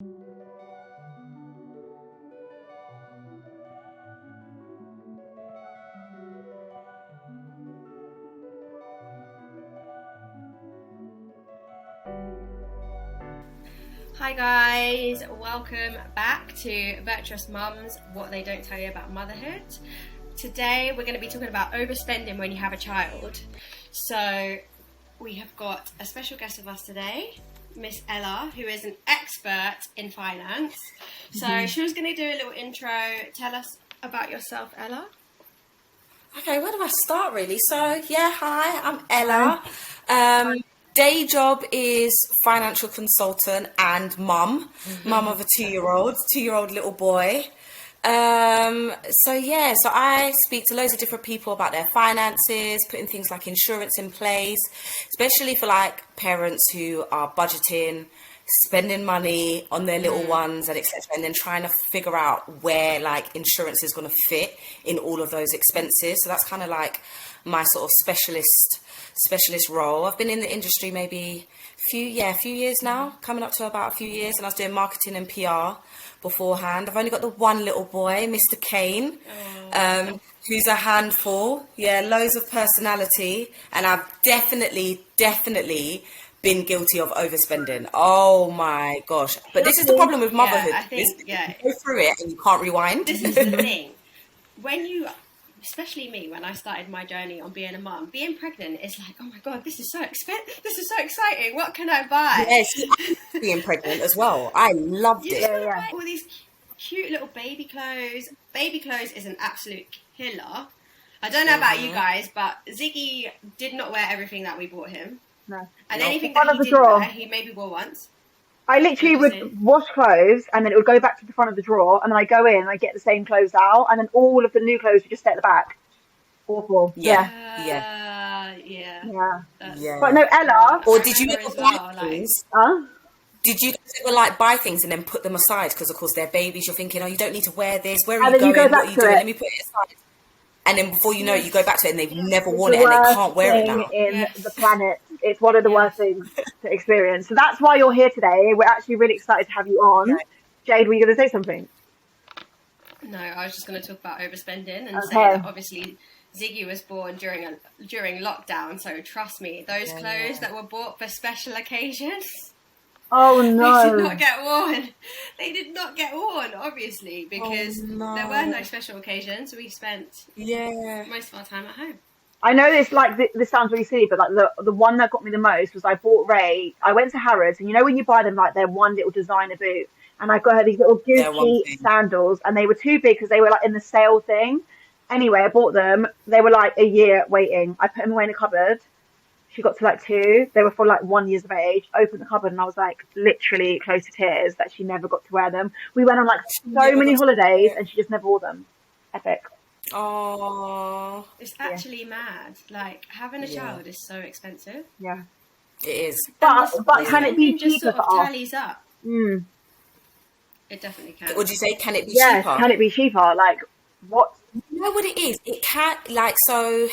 Hi guys, welcome back to Virtuous Mums, what they don't tell you about motherhood. Today we're going to be talking about overspending when you have a child. So we have got a special guest with us today, Miss Ella, who is an expert in finance. So she was going to do a little intro. Tell us about yourself, Ella. Okay, where do I start really? So yeah, hi, I'm Ella. Day job is financial consultant and mum of a two-year-old little boy. So I speak to loads of different people about their finances, putting things like insurance in place, especially for like parents who are budgeting, spending money on their little ones and etc., and then trying to figure out where like insurance is going to fit in all of those expenses. So that's kind of like my sort of specialist role. I've been in the industry maybe a few years now, coming up to about a few years, and I was doing marketing and PR beforehand. I've only got the one little boy, Mr. Kane, who's a handful. Yeah, loads of personality, and I've definitely been guilty of overspending. Oh my gosh. But this is the problem with motherhood. You go through it and you can't rewind. This is the thing. When you, especially me, when I started my journey on being a mum, being pregnant is like, oh my God, this is so expensive. This is so exciting. What can I buy? Yes, being pregnant as well. I loved it. Buy all these cute little baby clothes. Baby clothes is an absolute killer. I don't know about you guys, but Ziggy did not wear everything that we bought him. No. And anything that he did wear, he maybe wore once. I literally would wash clothes and then it would go back to the front of the drawer, and then I go in and I get the same clothes out, and then all of the new clothes would just stay at the back. Awful. Yeah. But no, Ella. Or did you ever buy things? Did you ever like buy things and then put them aside because of course they're babies? You're thinking, oh, you don't need to wear this. Where are you going? What are you doing? Let me put it aside. And then before you know it, you go back to it and they've never worn it and they can't wear it now. In the planet. It's one of the worst things to experience. So that's why you're here today. We're actually really excited to have you on. Okay. Jade, were you going to say something? No, I was just going to talk about overspending and say that obviously Ziggy was born during lockdown. So trust me, those clothes that were bought for special occasions. Oh no! They did not get worn. They did not get worn, obviously, because there were no special occasions. We spent most of our time at home. I know this this sounds really silly, but like the one that got me the most was I bought Ray. I went to Harrods, and you know when you buy them like their one little designer boot, and I got her these little Gucci sandals, and they were too big because they were like in the sale thing. Anyway, I bought them. They were like a year waiting. I put them away in the cupboard. She got to like 2. They were for like 1 year of age. Opened the cupboard and I was like literally close to tears that she never got to wear them. We went on like so many holidays and she just never wore them. Epic. Oh, it's actually mad. Like having a child is so expensive. Yeah, it is. But can it be cheaper sort of for us? tallies up. It definitely can. Would you say can it be cheaper? Yes, can it be cheaper? Like what? You know what it is? It can't like so.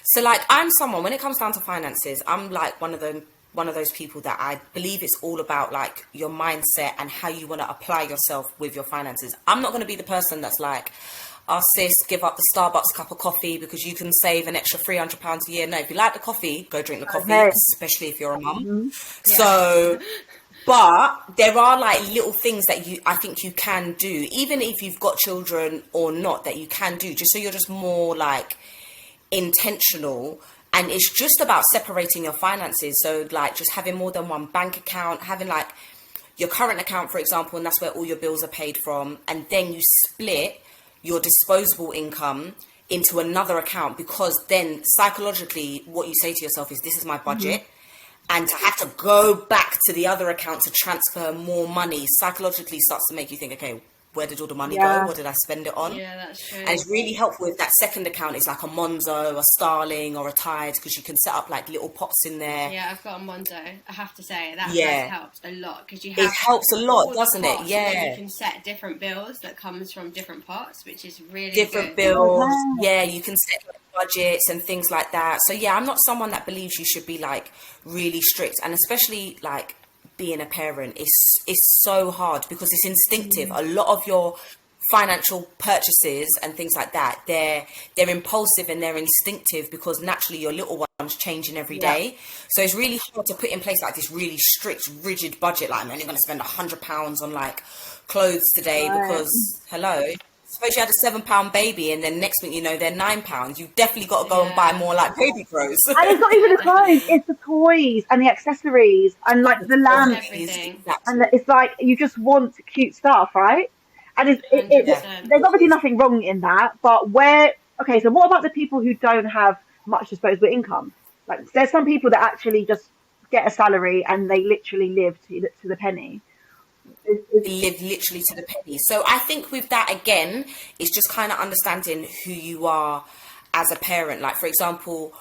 So like I'm someone, when it comes down to finances, I'm like one of those people that I believe it's all about like your mindset and how you want to apply yourself with your finances. I'm not going to be the person that's like, oh sis, give up the Starbucks cup of coffee because you can save an extra £300 a year. No, if you like the coffee, go drink the coffee, especially if you're a mum. So, but there are like little things that I think you can do, even if you've got children or not, that you can do, just so you're just more like intentional. And it's just about separating your finances. So like just having more than one bank account, having like your current account, for example, and that's where all your bills are paid from. And then you split your disposable income into another account, because then psychologically what you say to yourself is, this is my budget. And to have to go back to the other account to transfer more money psychologically starts to make you think, okay, where did all the money go? What did I spend it on? Yeah, that's true. And it's really helpful if that second account is like a Monzo, a Starling or a Tide, because you can set up like little pots in there. Yeah, I've got a Monzo. I have to say that has helped a lot, because you have it helps a lot, doesn't it? Yeah, you can set different bills that comes from different pots, which is really different good. Bills. Yeah, you can set like budgets and things like that. So yeah, I'm not someone that believes you should be like really strict, and especially like being a parent is so hard because it's instinctive. A lot of your financial purchases and things like that, they're impulsive and they're instinctive because naturally your little one's changing every day. So it's really hard to put in place like this really strict, rigid budget. Like, I'm only going to spend £100 on like clothes today because hello. Suppose you had a £7 baby and then next thing you know they're £9. You've definitely got to go and buy more like baby clothes. And it's not even the clothes, it's the toys and the accessories and like the lamps. And it's like you just want cute stuff, right? And there's obviously nothing wrong in that, but so what about the people who don't have much disposable income? Like, there's some people that actually just get a salary and they literally live to the penny. Live literally to the penny. So I think with that, again, it's just kind of understanding who you are as a parent. Like, for example,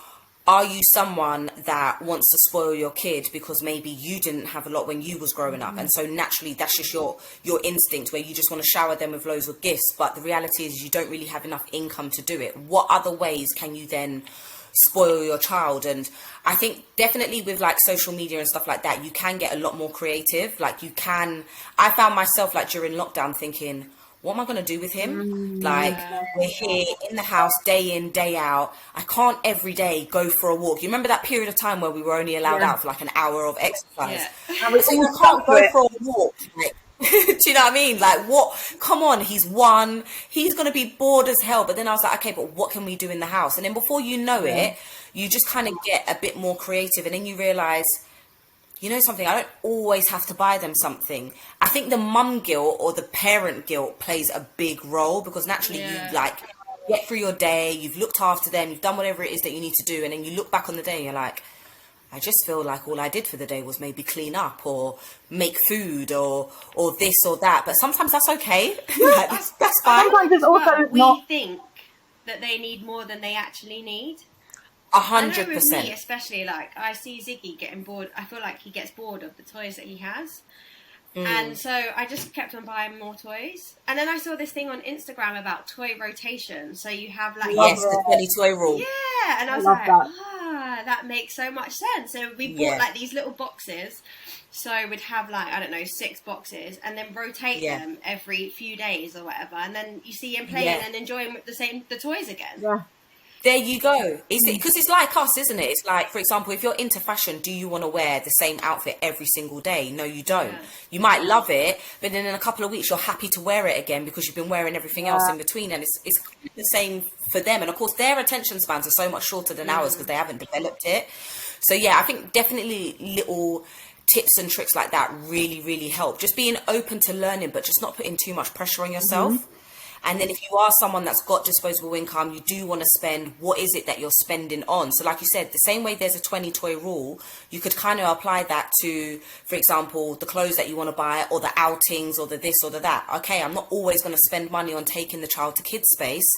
are you someone that wants to spoil your kid because maybe you didn't have a lot when you was growing up, and so naturally that's just your instinct where you just want to shower them with loads of gifts, but the reality is you don't really have enough income to do it? What other ways can you then spoil your child? And I think definitely with like social media and stuff like that, you can get a lot more creative. Like, I found myself like during lockdown thinking, what am I going to do with him? Like, we're here in the house day in, day out. I can't every day go for a walk. You remember that period of time where we were only allowed out for like an hour of exercise? And we can't go for a walk. Like, do you know what I mean? Like, come on, he's one. He's going to be bored as hell. But then I was like, okay, but what can we do in the house? And then before you know it, you just kind of get a bit more creative. And then you realise, you know something, I don't always have to buy them something. I think the mum guilt or the parent guilt plays a big role because naturally you like get through your day, you've looked after them, you've done whatever it is that you need to do, and then you look back on the day and you're like, I just feel like all I did for the day was maybe clean up or make food or this or that. But sometimes that's okay. Like, that's fine. Sometimes it's also we think that they need more than they actually need. 100%. With me especially, like, I see Ziggy getting bored. I feel like he gets bored of the toys that he has. And so I just kept on buying more toys. And then I saw this thing on Instagram about toy rotation. So you have like... Yes, the 20 toy rule. Yeah, and I was like, that makes so much sense. So we bought like these little boxes. So we'd have like, I don't know, 6 boxes and then rotate them every few days or whatever. And then you see him playing and enjoying the toys again. Yeah. There you go. Because it's like us, isn't it? It's like, for example, if you're into fashion, do you want to wear the same outfit every single day? No, you don't. Yeah. You might love it, but then in a couple of weeks, you're happy to wear it again because you've been wearing everything else in between. And it's the same for them. And of course, their attention spans are so much shorter than ours because they haven't developed it. So yeah, I think definitely little tips and tricks like that really, really help. Just being open to learning, but just not putting too much pressure on yourself. And then if you are someone that's got disposable income, you do want to spend, what is it that you're spending on? So like you said, the same way there's a 20 toy rule, you could kind of apply that to, for example, the clothes that you want to buy or the outings or the this or the that. Okay, I'm not always going to spend money on taking the child to kids space.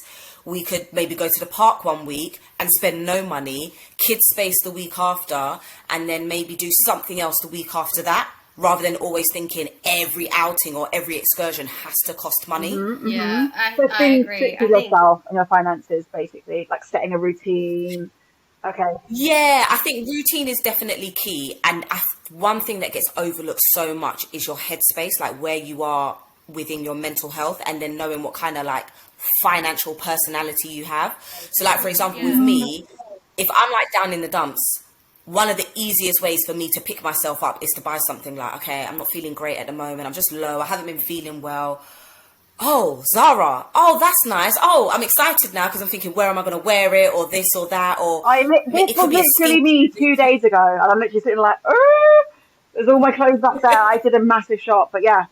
We could maybe go to the park one week and spend no money, kids space the week after, and then maybe do something else the week after that, rather than always thinking every outing or every excursion has to cost money. Yeah, I agree. Strict with yourself and your finances, basically, like setting a routine. Okay. Yeah, I think routine is definitely key. And one thing that gets overlooked so much is your headspace, like where you are within your mental health, and then knowing what kind of like financial personality you have. So like, for example, with me, if I'm like down in the dumps, one of the easiest ways for me to pick myself up is to buy something like, okay, I'm not feeling great at the moment. I'm just low. I haven't been feeling well. Oh, Zara. Oh, that's nice. Oh, I'm excited now because I'm thinking, where am I going to wear it, or this or that, or this was literally me 2 days ago, and I'm literally sitting like, there's all my clothes back there. I did a massive shop, but yeah.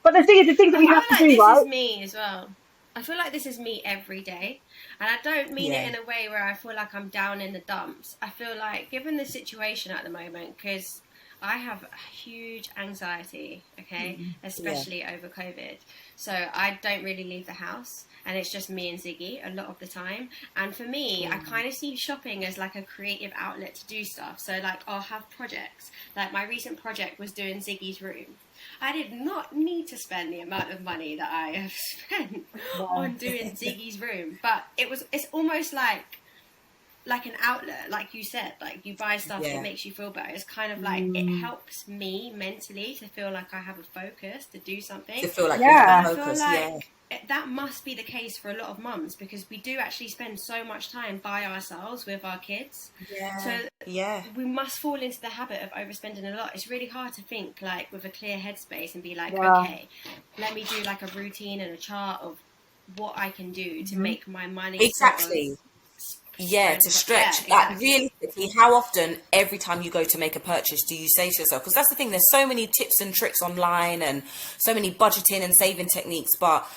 But the thing is, the things that we have to do, right? This is me as well. I feel like this is me every day. And I don't mean it in a way where I feel like I'm down in the dumps. I feel like, given the situation at the moment, because I have huge anxiety, especially over COVID. So I don't really leave the house, and it's just me and Ziggy a lot of the time. And for me, I kind of see shopping as like a creative outlet to do stuff. So like, I'll have projects. Like my recent project was doing Ziggy's room. I did not need to spend the amount of money that I have spent on doing Ziggy's room, but it's almost like like an outlet, like you said, like you buy stuff that makes you feel better. It's kind of like it helps me mentally to feel like I have a focus to do something. To feel like you have a I focus, feel like that must be the case for a lot of mums, because we do actually spend so much time by ourselves with our kids. So we must fall into the habit of overspending a lot. It's really hard to think like with a clear headspace and be like, okay, let me do like a routine and a chart of what I can do to make my money exactly to stretch. Like realistically, how often every time you go to make a purchase do you say to yourself, because that's the thing, there's so many tips and tricks online and so many budgeting and saving techniques, but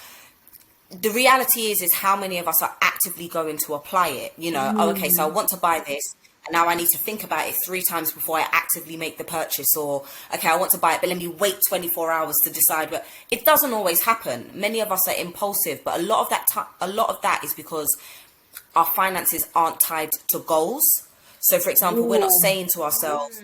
the reality is how many of us are actively going to apply it, you know? Oh, okay, so I want to buy this, and now I need to think about it 3 times before I actively make the purchase. Or, okay, I want to buy it, but let me wait 24 hours to decide. But it doesn't always happen. Many of us are impulsive, but a lot of that is because our finances aren't tied to goals. So, for example, we're not saying to ourselves,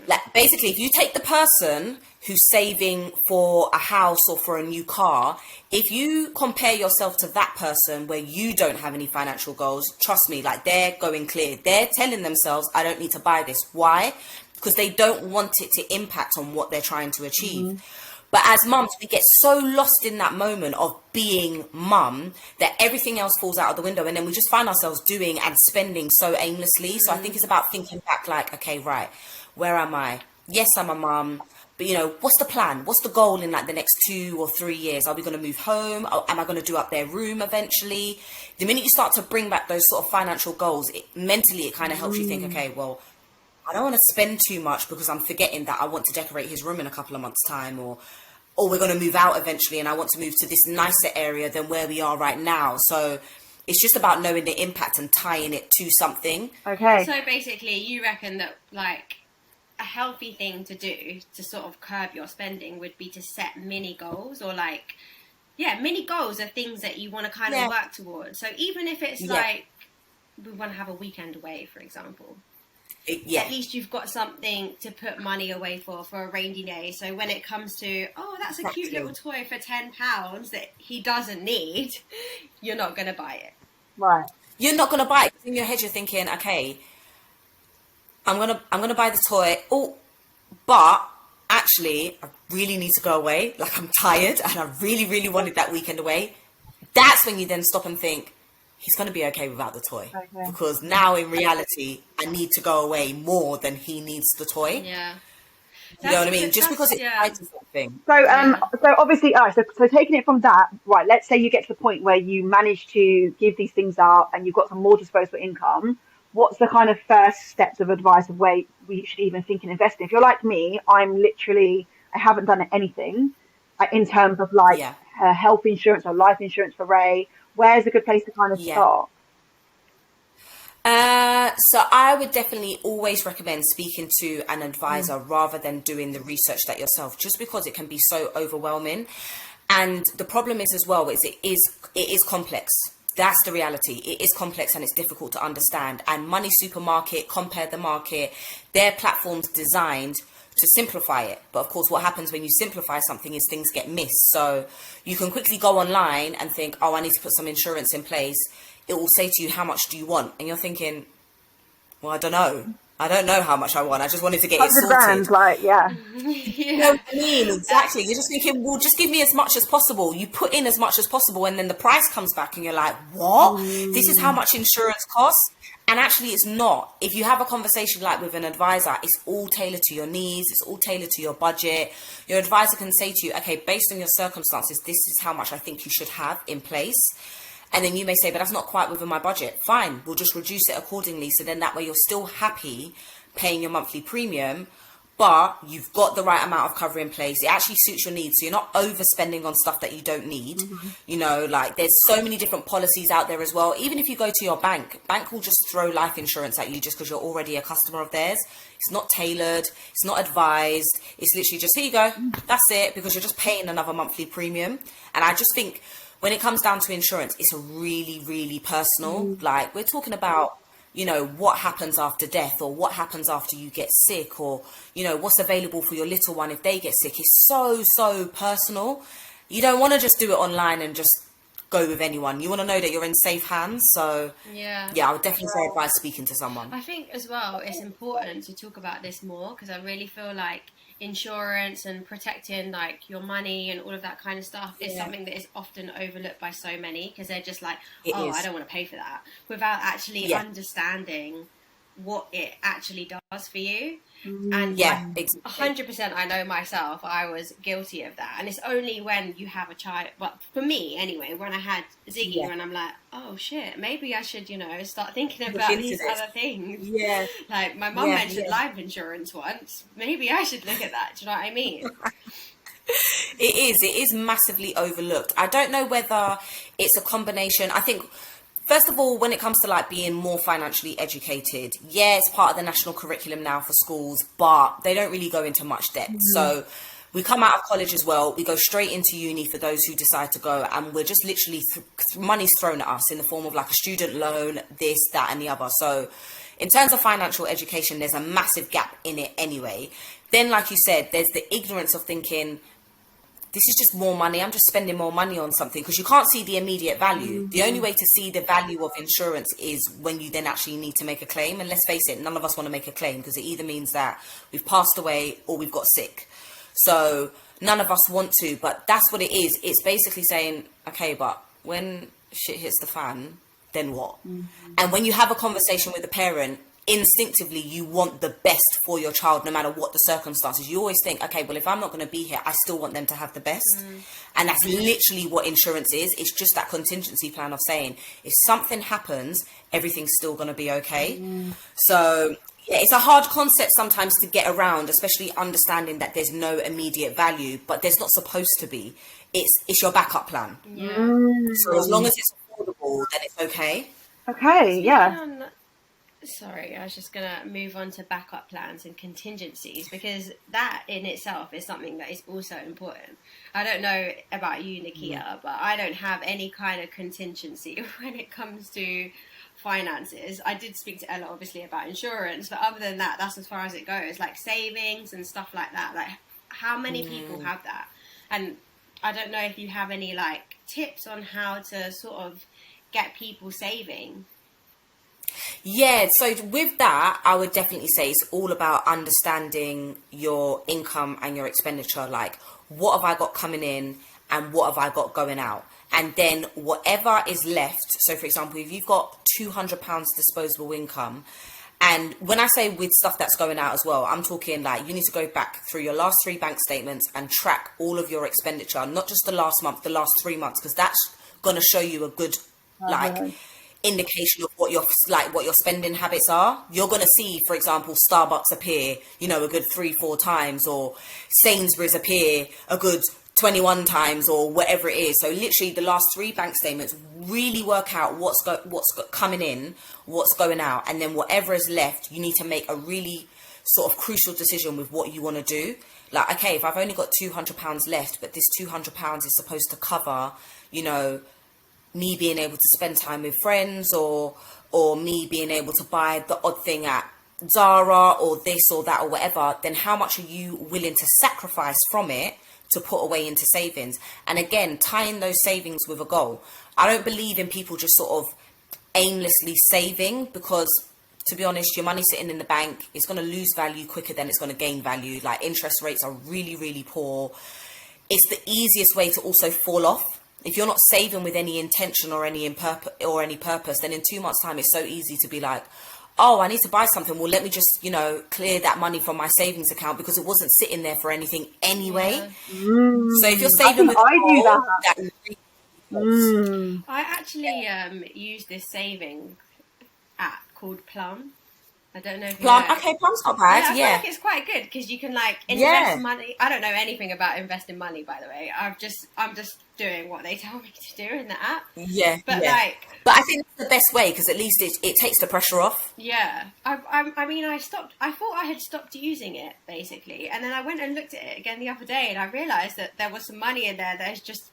like, basically, if you take the person who's saving for a house or for a new car, if you compare yourself to that person where you don't have any financial goals, trust me, like, they're going clear. They're telling themselves, I don't need to buy this. Why? Because they don't want it to impact on what they're trying to achieve. But as mums, we get so lost in that moment of being mum that everything else falls out of the window, and then we just find ourselves doing and spending so aimlessly. So I think it's about thinking back, like, okay, right, where am I? Yes, I'm a mum, but, you know, what's the plan? What's the goal in like the next 2 or 3 years? Are we going to move home? Or am I going to do up their room eventually? The minute you start to bring back those sort of financial goals, mentally it kind of helps you think, okay, well, I don't want to spend too much because I'm forgetting that I want to decorate his room in a couple of months' time, or we're going to move out eventually and I want to move to this nicer area than where we are right now. So it's just about knowing the impact and tying it to something. Okay. So basically, you reckon that like a healthy thing to do to sort of curb your spending would be to set mini goals, or like, mini goals are things that you want to kind of work towards. So even if it's like we want to have a weekend away, for example, at least you've got something to put money away for a rainy day. So when it comes to, that's a cute little toy for £10 that he doesn't need, you're not going to buy it. Right. You're not going to buy it. In your head, you're thinking, okay, I'm gonna buy the toy. Oh, but actually, I really need to go away. Like, I'm tired and I really, really wanted that weekend away. That's when you then stop and think, he's going to be okay without the toy. Okay. Because now in reality, I need to go away more than he needs the toy. Yeah. You know what I mean? Just because it's tied to something. So obviously, so taking it from that, right, let's say you get to the point where you manage to give these things out and you've got some more disposable income. What's the kind of first steps of advice of where we should even think in investing? If you're like me, I haven't done anything in terms of like health insurance or life insurance for Ray. Where's a good place to kind of start? So I would definitely always recommend speaking to an advisor rather than doing the research that yourself, just because it can be so overwhelming. And the problem is as well, it is complex. That's the reality. It is complex and it's difficult to understand. And Money Supermarket, Compare the Market, their platforms designed to simplify it. But of course, what happens when you simplify something is things get missed. So you can quickly go online and think, I need to put some insurance in place. It will say to you, how much do you want? And you're thinking, well, I don't know. I don't know how much I want. I just wanted to get it sorted. Grand, like, You know what I mean? Exactly. You're just thinking, well, just give me as much as possible. You put in as much as possible, and then the price comes back and you're like, what? This is how much insurance costs? And actually it's not. If you have a conversation like with an advisor, it's all tailored to your needs. It's all tailored to your budget. Your advisor can say to you, okay, based on your circumstances, this is how much I think you should have in place. And then you may say, but that's not quite within my budget. Fine, we'll just reduce it accordingly. So then that way you're still happy paying your monthly premium, but you've got the right amount of cover in place. It actually suits your needs. So you're not overspending on stuff that you don't need. You know, like there's so many different policies out there as well. Even if you go to your bank will just throw life insurance at you just because you're already a customer of theirs. It's not tailored. It's not advised. It's literally just, here you go. That's it, because you're just paying another monthly premium. And I just think when it comes down to insurance, it's a really, really personal. Like, we're talking about, you know, what happens after death, or what happens after you get sick, or, you know, what's available for your little one if they get sick. It's so, so personal. You don't want to just do it online and just go with anyone. You want to know that you're in safe hands. So Yeah. I would definitely say advise speaking to someone. I think as well it's important to talk about this more, because I really feel like insurance and protecting like your money and all of that kind of stuff is something that is often overlooked by so many, because they're just like, I don't want to pay for that, without actually understanding what it actually does for you. And 100% I know myself, I was guilty of that. And it's only when you have a child, but for me anyway, when I had Ziggy, when I'm like, oh shit, maybe I should, start thinking about these other things. Like my mum mentioned life insurance once, maybe I should look at that. Do you know what I mean? It is massively overlooked. I don't know whether it's a combination. I think, first of all, when it comes to like being more financially educated, it's part of the national curriculum now for schools, but they don't really go into much depth. So we come out of college as well, we go straight into uni for those who decide to go, and we're just literally money's thrown at us in the form of like a student loan, this, that, and the other. So in terms of financial education, there's a massive gap in it anyway. Then, like you said, there's the ignorance of thinking, this is just more money. I'm just spending more money on something, because you can't see the immediate value. The only way to see the value of insurance is when you then actually need to make a claim. And let's face it, none of us want to make a claim, because it either means that we've passed away or we've got sick. So none of us want to, but that's what it is. It's basically saying, okay, but when shit hits the fan, then what? And when you have a conversation with a parent, instinctively you want the best for your child, no matter what the circumstances. You always think, okay, well, if I'm not going to be here, I still want them to have the best. And that's literally what insurance is. It's just that contingency plan of saying, if something happens, everything's still going to be okay. So it's a hard concept sometimes to get around, especially understanding that there's no immediate value, but there's not supposed to be. It's your backup plan. So as long as it's affordable, then it's okay. Sorry, I was just going to move on to backup plans and contingencies, because that in itself is something that is also important. I don't know about you, Nakia, but I don't have any kind of contingency when it comes to finances. I did speak to Ella, obviously, about insurance, but other than that, that's as far as it goes. Like savings and stuff like that. Like, how many people have that? And I don't know if you have any, like, tips on how to sort of get people saving. So with that, I would definitely say it's all about understanding your income and your expenditure. Like, what have I got coming in and what have I got going out? And then whatever is left. So, for example, if you've got £200 disposable income, and when I say with stuff that's going out as well, I'm talking like you need to go back through your last 3 bank statements and track all of your expenditure, not just the last month, the last 3 months, because that's going to show you a good, indication of what your spending habits are. You're going to see, for example, Starbucks appear, a good 3-4 times, or Sainsbury's appear a good 21 times, or whatever it is. So literally the last 3 bank statements, really work out what's coming in, what's going out, and then whatever is left, you need to make a really sort of crucial decision with what you want to do. Like, okay, if I've only got £200 left, but this £200 is supposed to cover, me being able to spend time with friends, or me being able to buy the odd thing at Zara or this or that or whatever, then how much are you willing to sacrifice from it to put away into savings? And again, tying those savings with a goal. I don't believe in people just sort of aimlessly saving, because to be honest, your money sitting in the bank is going to lose value quicker than it's going to gain value. Like, interest rates are really, really poor. It's the easiest way to also fall off. If you're not saving with any intention or any purpose, then in 2 months' time, it's so easy to be like, oh, I need to buy something. Well, let me just, clear that money from my savings account, because it wasn't sitting there for anything anyway. So if you're saving with I actually use this saving app called Plum. I don't know if Plum. You know. Okay, Plum's not bad. I feel like it's quite good, because you can like invest money. I don't know anything about investing money, by the way. I'm just doing what they tell me to do in the app. But I think it's the best way, because at least it takes the pressure off. I stopped. I thought I had stopped using it, basically, and then I went and looked at it again the other day, and I realised that there was some money in there that is just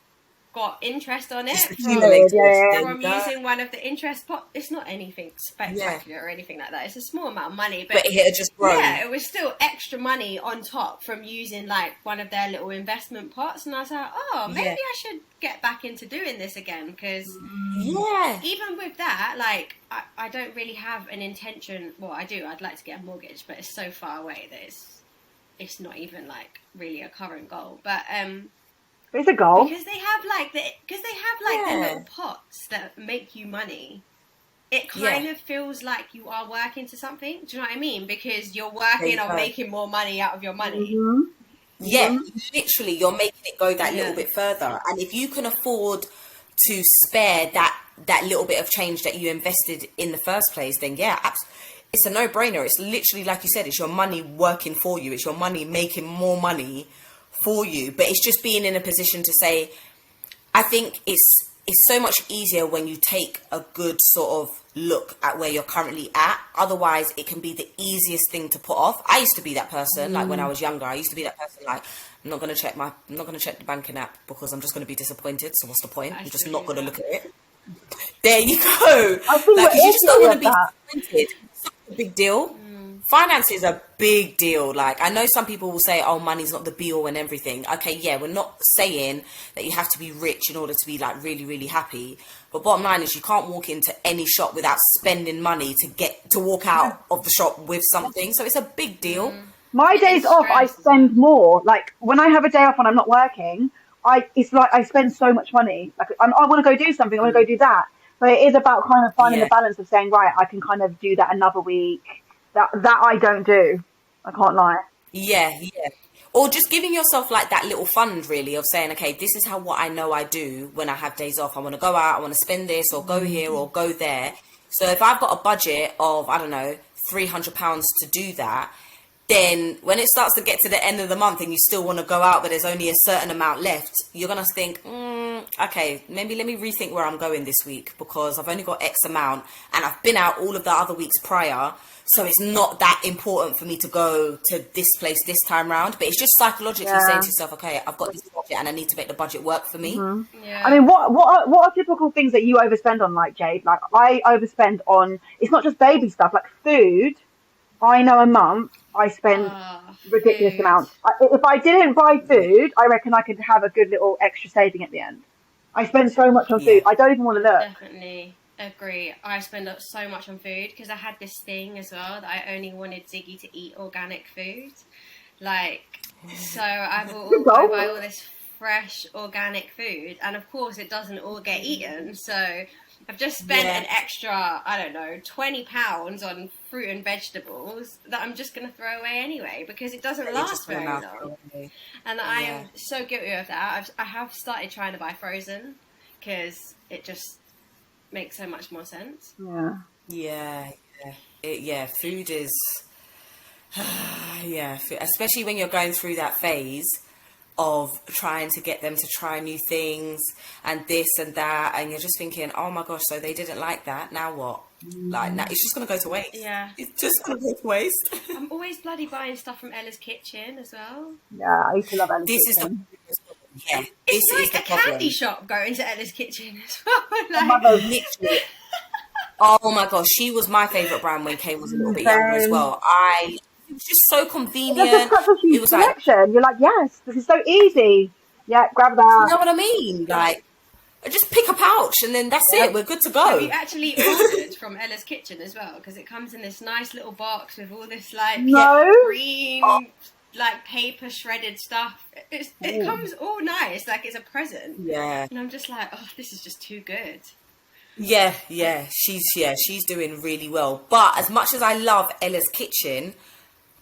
got interest on it It's from using one of the interest pot. It's not anything spectacular or anything like that. It's a small amount of money, but it had just grown. Yeah, it was still extra money on top from using like one of their little investment pots. And I was like, oh, maybe I should get back into doing this again, because even with that, like I don't really have an intention. Well, I do. I'd like to get a mortgage, but it's so far away that it's not even like really a current goal. But it's a goal because they have like the little pots that make you money. It kind of feels like you are working to something. Do you know what I mean? Because you're working on making more money out of your money. Yeah, literally, you're making it go that little bit further. And if you can afford to spare that little bit of change that you invested in the first place, then it's a no-brainer. It's literally, like you said, it's your money working for you. It's your money making more money for you. But it's just being in a position to say, I think it's so much easier when you take a good sort of look at where you're currently at. Otherwise, it can be the easiest thing to put off. I used to be that person, like when I was younger. I used to be that person, like, I'm not going to check the banking app because I'm just going to be disappointed. So what's the point? I'm just not going to look at it. There you go. I think like, you just don't want to be disappointed. It's such a big deal. Finance is a big deal. Like, I know some people will say, oh, money's not the be all and everything. Okay, yeah, we're not saying that you have to be rich in order to be like really, really happy. But bottom line is you can't walk into any shop without spending money to walk out of the shop with something. So it's a big deal. My days off, I spend more. Like, when I have a day off and I'm not working, it's like I spend so much money. Like, I want to go do something, I want to go do that. But it is about kind of finding the balance of saying, right, I can kind of do that another week. That I don't do. I can't lie. Yeah. Or just giving yourself like that little fund, really, of saying, okay, this is what I know I do when I have days off. I want to go out, I want to spend this, or go here, or go there. So if I've got a budget of, I don't know, £300 to do that, then when it starts to get to the end of the month and you still want to go out, but there's only a certain amount left, you're going to think, okay, maybe let me rethink where I'm going this week, because I've only got X amount and I've been out all of the other weeks prior. So it's not that important for me to go to this place this time round. But it's just psychologically saying to yourself, okay, I've got this budget and I need to make the budget work for me. I mean, what are typical things that you overspend on, like, Jade? Like, I overspend on, it's not just baby stuff, like food. I know a month I spend ridiculous amounts. If I didn't buy food, I reckon I could have a good little extra saving at the end. I spend so much on food. I don't even want to look. Definitely. Agree. I spend up so much on food because I had this thing as well that I only wanted Ziggy to eat organic food. Like, so I buy all this fresh organic food, and of course it doesn't all get eaten. So I've just spent an extra, I don't know, £20 on fruit and vegetables that I'm just going to throw away anyway because it doesn't last very long. And I am so guilty of that. I have started trying to buy frozen because it just makes so much more sense. Food is especially when you're going through that phase of trying to get them to try new things and this and that, and you're just thinking, oh my gosh, so they didn't like that, now what? Like, now it's just gonna go to waste. It's just gonna go to waste. I'm always bloody buying stuff from Ella's Kitchen as well. I used to love Ella's Kitchen. It's like a candy shop going to Ella's Kitchen as well. Literally. Oh my gosh, she was my favourite brand when Kay was a little bit younger as well. It was just so convenient. It was selection. You're like, yes, this is so easy. Yeah, grab that. You know what I mean? Like, just pick a pouch and then that's it. We're good to go. Have you actually ordered from Ella's Kitchen as well? Because it comes in this nice little box with all this like green, like paper shredded stuff. It comes all nice, like it's a present. Yeah. And I'm just like, oh, this is just too good. She's doing really well. But as much as I love Ella's Kitchen,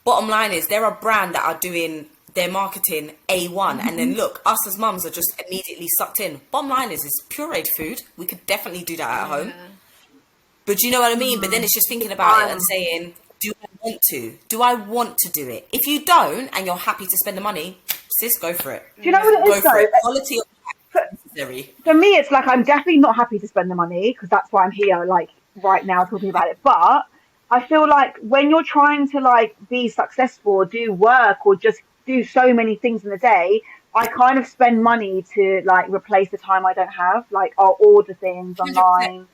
bottom line is they're a brand that are doing their marketing A1, and then look, us as mums are just immediately sucked in. Bottom line is it's pureed food. We could definitely do that at home. But you know what I mean? But then it's just thinking about it and saying, do I want to? Do I want to do it? If you don't and you're happy to spend the money, sis, go for it. Do you know what it is though? Quality of necessary. For me, it's like I'm definitely not happy to spend the money because that's why I'm here, like right now, talking about it. But I feel like when you're trying to like be successful, or do work, or just do so many things in the day, I kind of spend money to like replace the time I don't have. Like I'll order things 100%. online.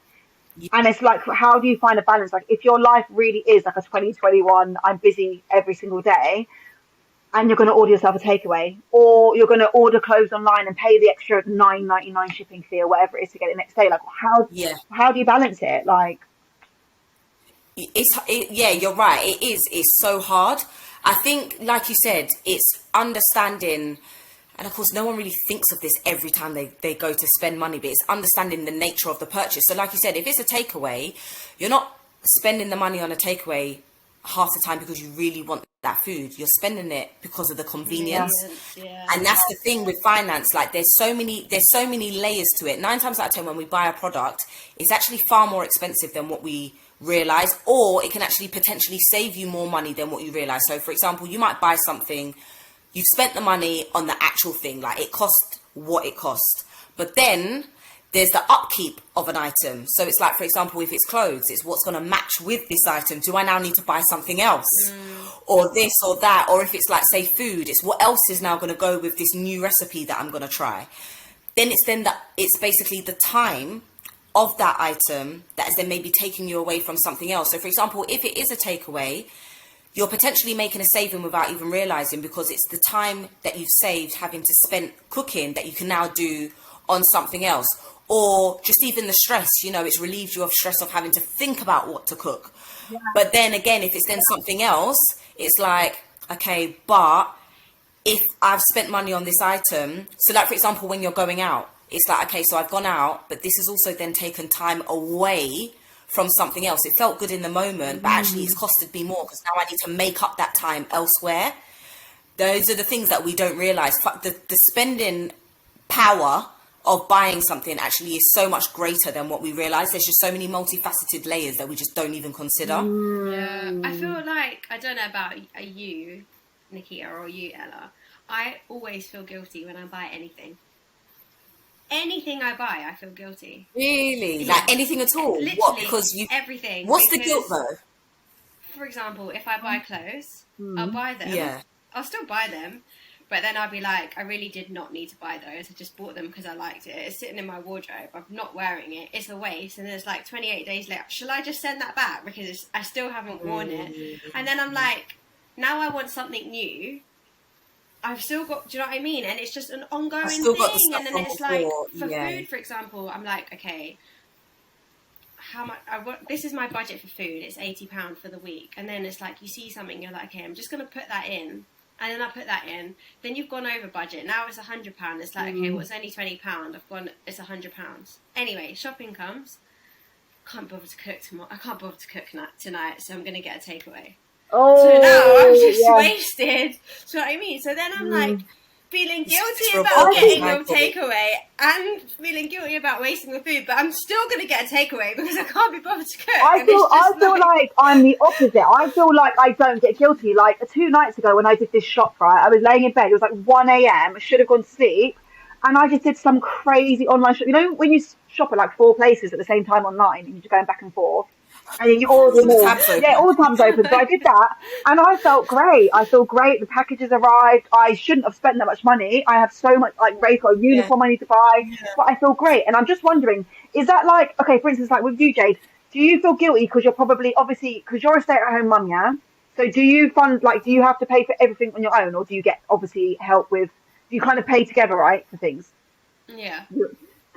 And it's like, how do you find a balance? Like if your life really is like a 2021, I'm busy every single day, and you're going to order yourself a takeaway, or you're going to order clothes online and pay the extra $9.99 shipping fee or whatever it is to get it next day. Like how do you balance it? Like, Yeah, you're right. It's so hard. I think, like you said, it's understanding, and of course no one really thinks of this every time they go to spend money, but it's understanding the nature of the purchase. So like you said, if it's a takeaway, you're not spending the money on a takeaway half the time because you really want that food. You're spending it because of the convenience. Yeah. And that's the thing with finance. Like there's so many layers to it. 9 times out of 10 when we buy a product, it's actually far more expensive than what we realize, or it can actually potentially save you more money than what you realize. So for example, you might buy something, you've spent the money on the actual thing, like it cost what it cost, but then there's the upkeep of an item. So it's like, for example, if it's clothes, it's what's going to match with this item. Do I now need to buy something else, or this or that? Or if it's like, say, food, it's what else is now going to go with this new recipe that I'm going to try. Then it's basically the time of that item that is then maybe taking you away from something else. So for example, if it is a takeaway, you're potentially making a saving without even realizing, because it's the time that you've saved having to spend cooking that you can now do on something else. Or just even the stress, it's relieved you of stress of having to think about what to cook. Yeah. But then again, if it's then something else, it's like, okay, but if I've spent money on this item, so like for example, when you're going out, it's like, okay, so I've gone out, but this has also then taken time away from something else. It felt good in the moment, but actually it's costed me more because now I need to make up that time elsewhere. Those are the things that we don't realize. The spending power of buying something actually is so much greater than what we realize. There's just so many multifaceted layers that we just don't even consider. Yeah, I feel like, I don't know about you, Nikita, or you, Ella, I always feel guilty when I buy anything. Anything I buy, I feel guilty. Really? Yeah. Like anything at all? Literally, what? Because everything. What's the guilt though? For example, if I buy clothes, I'll buy them. Yeah. I'll still buy them, but then I'll be like, I really did not need to buy those. I just bought them because I liked it. It's sitting in my wardrobe. I'm not wearing it. It's a waste. And then it's like 28 days later. Shall I just send that back because I still haven't worn it? And then I'm like, now I want something new. I've still got, do you know what I mean? And it's just an ongoing thing. And then it's like, for food, for example, I'm like, okay, how much, this is my budget for food. It's £80 for the week. And then it's like, you see something, you're like, okay, I'm just going to put that in. And then I put that in. Then you've gone over budget. Now it's £100. It's like, okay, well, it's only £20. It's £100. Anyway, shopping comes. Can't bother to cook tomorrow. I can't bother to cook tonight, so I'm going to get a takeaway. Oh, so now I'm just wasted. Do you know what I mean? So then I'm like feeling guilty about getting your takeaway and feeling guilty about wasting the food, but I'm still going to get a takeaway because I can't be bothered to cook. I feel like I'm the opposite. I feel like I don't get guilty. Like 2 nights ago when I did this shop, right, I was laying in bed. It was like 1 a.m. I should have gone to sleep. And I just did some crazy online shop. You know, when you shop at like 4 places at the same time online and you're just going back and forth. And then you order them all. Yeah, all the tabs open. So I did that, and I felt great. I feel great. The packages arrived. I shouldn't have spent that much money. I have so much, like, Ray's got a uniform I need to buy, but I feel great. And I'm just wondering, is that like, okay, for instance, like with you, Jade, do you feel guilty because you're probably, obviously, because you're a stay-at-home mum, yeah? So do you do you have to pay for everything on your own, or do you get, obviously, help with, you kind of pay together, right, for things? Yeah.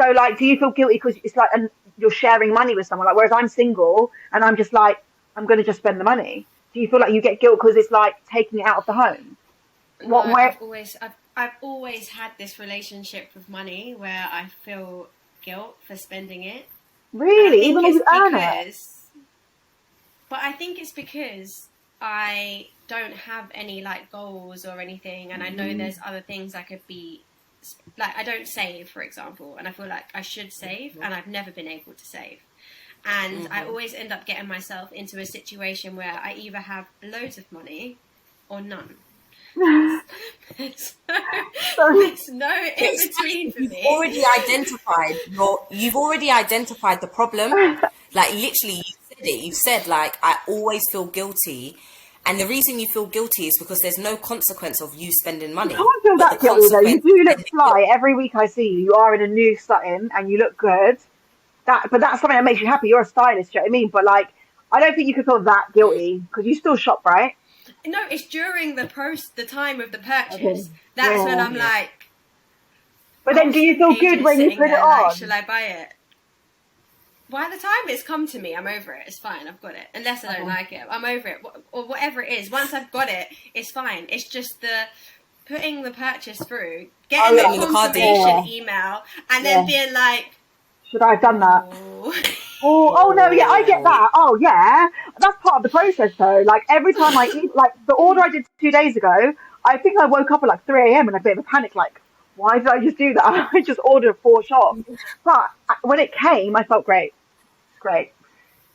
So, like, do you feel guilty because it's like, you're sharing money with someone, like, whereas I'm single and I'm just like, I'm going to just spend the money. Do you feel like you get guilt because it's like taking it out of the home? I've always had this relationship with money where I feel guilt for spending it. Really? Even if you earn it? But I think it's because I don't have any like goals or anything, and I know there's other things I could be, like, I don't save, for example, and I feel like I should save, and I've never been able to save. And I always end up getting myself into a situation where I either have loads of money or none. There's no in between for me. You've already identified the problem. Like, literally, you said it. You said, like, I always feel guilty. And the reason you feel guilty is because there's no consequence of you spending money. I can't feel But that the guilty though. You consequence do look fly every week. I see you. You are in a new setting and you look good. But that's something that makes you happy. You're a stylist. Do you know what I mean? But like, I don't think you could feel that guilty because you still shop, right? No, it's during the time of the purchase. Okay. That's when Yeah. I'm like. But then, do you feel good ages when you sitting put it there, on? like, shall I buy it? By the time it's come to me, I'm over it. It's fine. I've got it. Unless I don't like it, I'm over it. Or whatever it is. Once I've got it, it's fine. It's just the putting the purchase through, getting yeah. the confirmation email, and then being like, should I have done that? oh. Oh no, yeah, I get that. Oh yeah, that's part of the process though. Like every time I eat, like the order I did 2 days ago, I think I woke up at like 3 a.m. in a bit of a panic. Like, why did I just do that? I just ordered 4 shots. But when it came, I felt great. Great.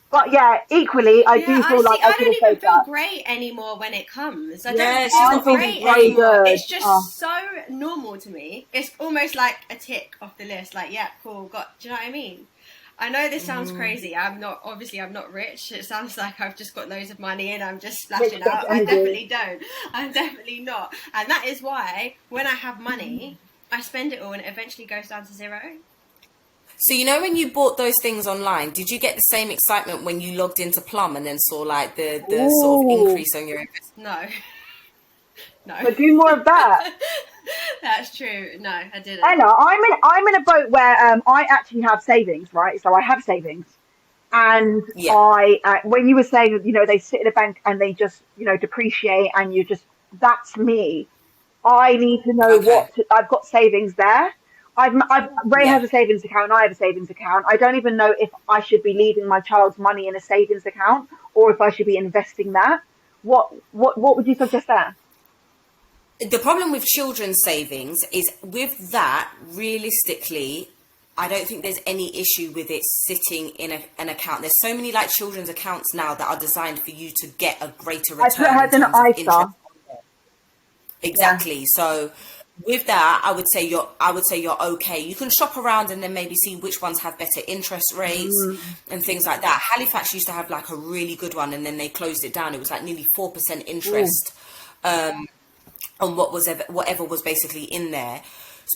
But yeah, equally, I do feel like I I could don't have even saved feel that. great anymore when it comes. I Yeah, don't feel she's great very anymore. good. It's just so normal to me. It's almost like a tick off the list. Like, yeah, cool, got. Do you know what I mean? I know this sounds crazy. I'm not rich. It sounds like I've just got loads of money and I'm just splashing out. I definitely don't. I'm definitely not. And that is why when I have money, I spend it all and it eventually goes down to zero. So, you know, when you bought those things online, did you get the same excitement when you logged into Plum and then saw like the sort of increase on your investment? No. No. But do more of that. That's true. No, I didn't. Ella, I'm in a boat where I actually have savings, right? So I have savings, and I when you were saying, you know, they sit in a bank and they just, you know, depreciate, and you just, that's me. I need to know I've got savings there. Ray has a savings account, and I have a savings account. I don't even know if I should be leaving my child's money in a savings account or if I should be investing that. What would you suggest there? The problem with children's savings is with that, realistically, I don't think there's any issue with it sitting in an account. There's so many like children's accounts now that are designed for you to get a greater return. I put hers in ISA. Exactly. Yeah. So with that, I would say you're okay. You can shop around and then maybe see which ones have better interest rates and things like that. Halifax used to have like a really good one, and then they closed it down. It was like nearly 4% interest on whatever was basically in there.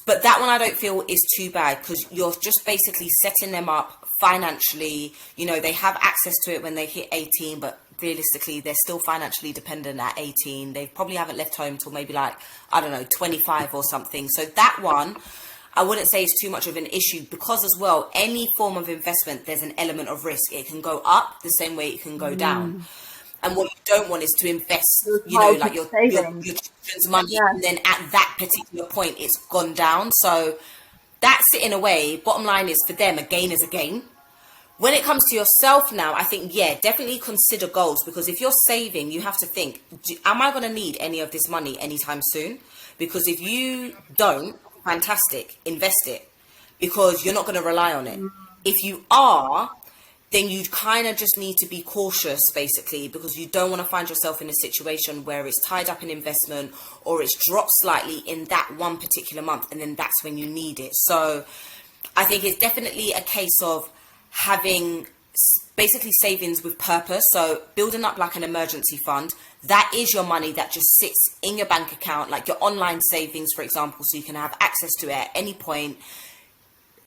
But that one I don't feel is too bad because you're just basically setting them up financially. You know, they have access to it when they hit 18, but realistically, they're still financially dependent at 18. They probably haven't left home till maybe like, I don't know, 25 or something. So that one, I wouldn't say is too much of an issue because as well, any form of investment, there's an element of risk. It can go up the same way it can go down. And what you don't want is to invest, you know, like your children's money, and then at that particular point, it's gone down. So that's it in a way. Bottom line is for them, a gain is a gain. When it comes to yourself now, I think, definitely consider goals, because if you're saving, you have to think, am I going to need any of this money anytime soon? Because if you don't, fantastic, invest it, because you're not going to rely on it. If you are, then you kind of just need to be cautious, basically, because you don't want to find yourself in a situation where it's tied up in investment or it's dropped slightly in that one particular month, and then that's when you need it. So I think it's definitely a case of having basically savings with purpose. So building up like an emergency fund, that is your money that just sits in your bank account, like your online savings, for example, so you can have access to it at any point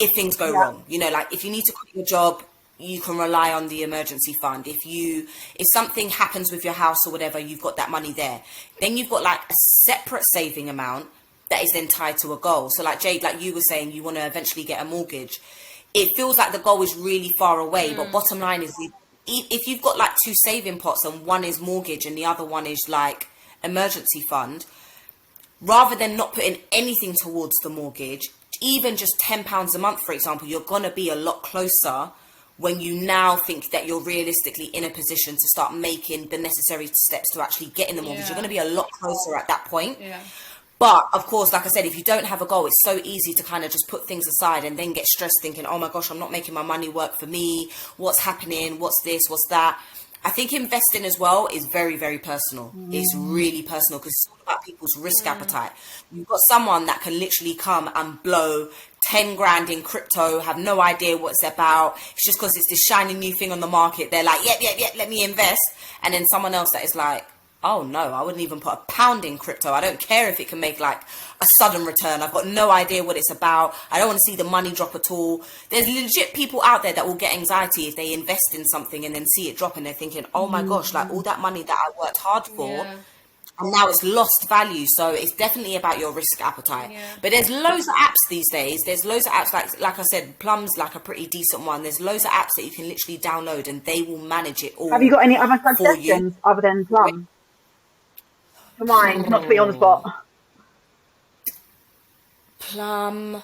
if things go wrong. You know, like if you need to quit your job, you can rely on the emergency fund. If something happens with your house or whatever, you've got that money there. Then you've got like a separate saving amount that is then tied to a goal. So like Jade, like you were saying, you want to eventually get a mortgage. It feels like the goal is really far away, but bottom line is if you've got like 2 saving pots and one is mortgage and the other one is like emergency fund, rather than not putting anything towards the mortgage, even just £10 a month, for example, you're going to be a lot closer when you now think that you're realistically in a position to start making the necessary steps to actually get in the mortgage. You're going to be a lot closer at that point. But of course, like I said, if you don't have a goal, it's so easy to kind of just put things aside and then get stressed thinking, oh my gosh, I'm not making my money work for me. What's happening? What's this? What's that? I think investing as well is very, very personal. It's really personal because it's all about people's risk appetite. You've got someone that can literally come and blow 10 grand in crypto, have no idea what it's about. It's just because it's this shiny new thing on the market. They're like, yep, let me invest. And then someone else that is like, Oh no, I wouldn't even put a pound in crypto. I don't care if it can make like a sudden return. I've got no idea what it's about. I don't want to see the money drop at all. There's legit people out there that will get anxiety if they invest in something and then see it drop and they're thinking, oh my gosh, like all that money that I worked hard for, and now it's lost value. So it's definitely about your risk appetite. But there's loads of apps these days. There's loads of apps, like I said, Plum's like a pretty decent one. There's loads of apps that you can literally download and they will manage it all. Have you got any other suggestions other than Plum? For mine, not to be on the spot. Plum.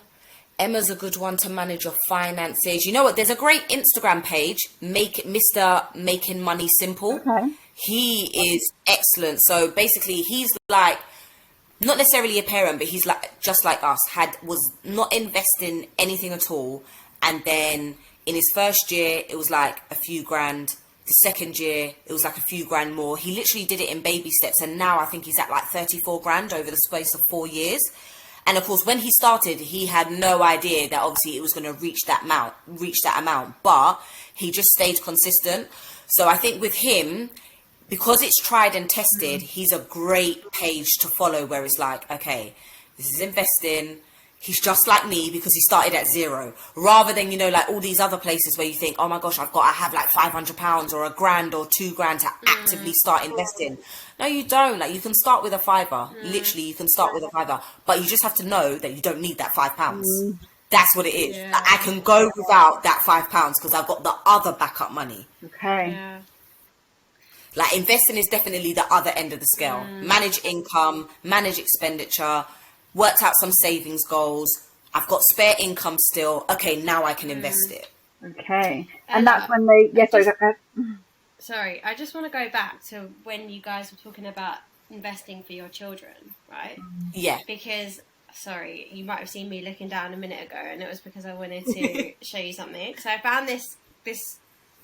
Emma's a good one to manage your finances. You know what? There's a great Instagram page, Mr. Making Money Simple. Okay. He is excellent. So basically, he's like, not necessarily a parent, but he's like just like us. Was not investing anything at all, and then in his first year, it was like a few grand. The second year, it was like a few grand more. He literally did it in baby steps, and now I think he's at like 34 grand over the space of 4 years. And of course, when he started, he had no idea that obviously it was going to reach that amount, but he just stayed consistent. So I think with him, because it's tried and tested, he's a great page to follow where it's like, okay, this is investing. He's just like me because he started at zero, rather than, you know, like all these other places where you think, oh my gosh, I have like £500 or £1,000 or £2,000 to actively start investing. No, you don't. Like, you can start with a fiver. Literally, you can start with a fiver, but you just have to know that you don't need that £5. That's what it is. Like, I can go without that £5 because I've got the other backup money. Okay. Yeah. Like, investing is definitely the other end of the scale. Manage income, manage expenditure, worked out some savings goals. I've got spare income still. Okay, now I can invest it. Okay. And that's when they... Yes, Sorry, I just want to go back to when you guys were talking about investing for your children, right? Yeah. Because, sorry, you might have seen me looking down a minute ago, and it was because I wanted to show you something. So I found this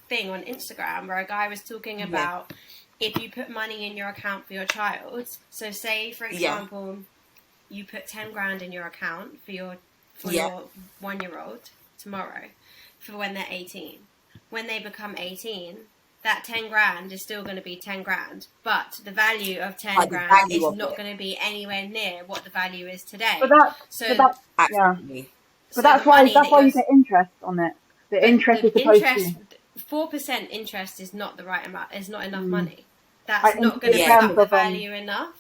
thing on Instagram where a guy was talking about if you put money in your account for your child. So say, for example, you put 10 grand in your account for your 1-year-old tomorrow for when they're 18. When they become 18, that 10 grand is still going to be 10 grand, but the value of 10 grand is not going to be anywhere near what the value is today. But that's why you get interest on it. The interest is supposed to... 4% interest is not the right amount. Is not enough money. That's not going to make up the value enough.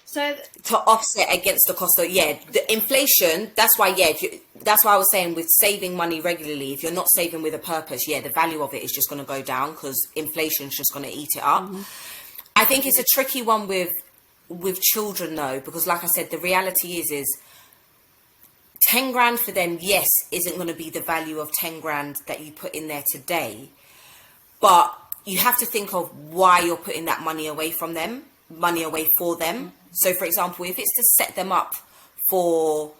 So to offset against the cost of the inflation. That's why that's why I was saying with saving money regularly, if you're not saving with a purpose, the value of it is just going to go down because inflation's just going to eat it up. I think it's a tricky one with children though, because like I said, the reality is 10 grand for them, yes, isn't going to be the value of 10 grand that you put in there today, but you have to think of why you're putting that money away for them. So, for example, if it's to set them up for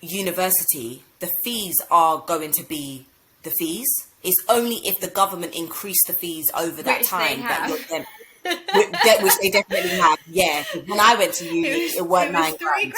university, the fees are going to be the fees. It's only if the government increase the fees over that time that you're which they definitely have. Yeah, when I went to uni, it weren't 9 grand.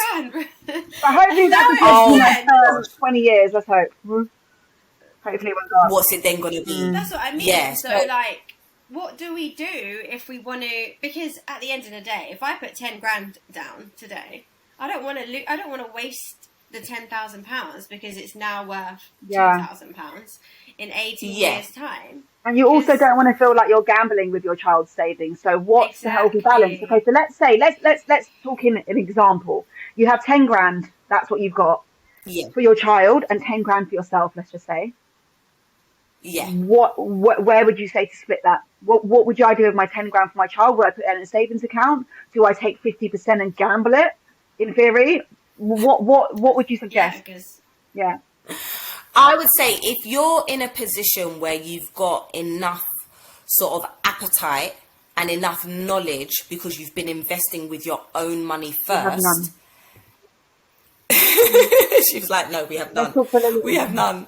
But hopefully that's 20 years. Let's hope. Hopefully it won't go up. What's it then going to be? That's what I mean. Yeah, so like, what do we do if we want to? Because at the end of the day, if I put 10 grand down today, I don't want to waste the £10,000 because it's now worth £2,000 in 18 years' time. And you also don't want to feel like you're gambling with your child's savings. So what's the healthy balance? Okay, so let's say let's talk in an example. You have 10 grand. That's what you've got for your child, and 10 grand for yourself. Let's just say. Yeah. Where would you say to split that? What would I do with my 10 grand for my child? Would I put it in a savings account? Do I take 50% and gamble it? In theory, what would you suggest? Yeah. I would say if you're in a position where you've got enough sort of appetite and enough knowledge because you've been investing with your own money first. She was like, no, we have none. We have none.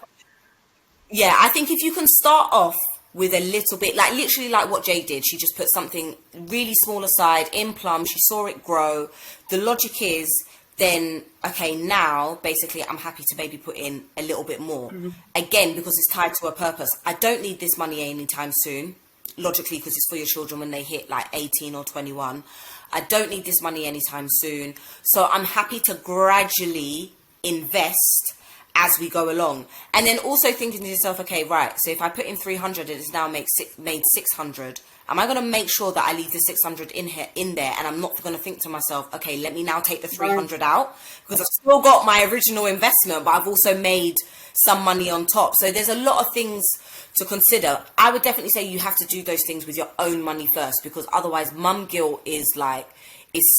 Yeah, I think if you can start off with a little bit, like literally like what Jay did, she just put something really small aside in Plum, she saw it grow. The logic is then, okay, now basically I'm happy to maybe put in a little bit more. Again, because it's tied to a purpose. I don't need this money anytime soon. logically, because it's for your children when they hit like 18 or 21. I don't need this money anytime soon. So I'm happy to gradually invest as we go along. And then also thinking to yourself, okay, right, so if I put in 300 and it's now made 600, am I going to make sure that I leave the 600 in there, and I'm not going to think to myself, okay, let me now take the 300 out, because I've still got my original investment, but I've also made some money on top. So there's a lot of things to consider. I would definitely say you have to do those things with your own money first, because otherwise mum guilt is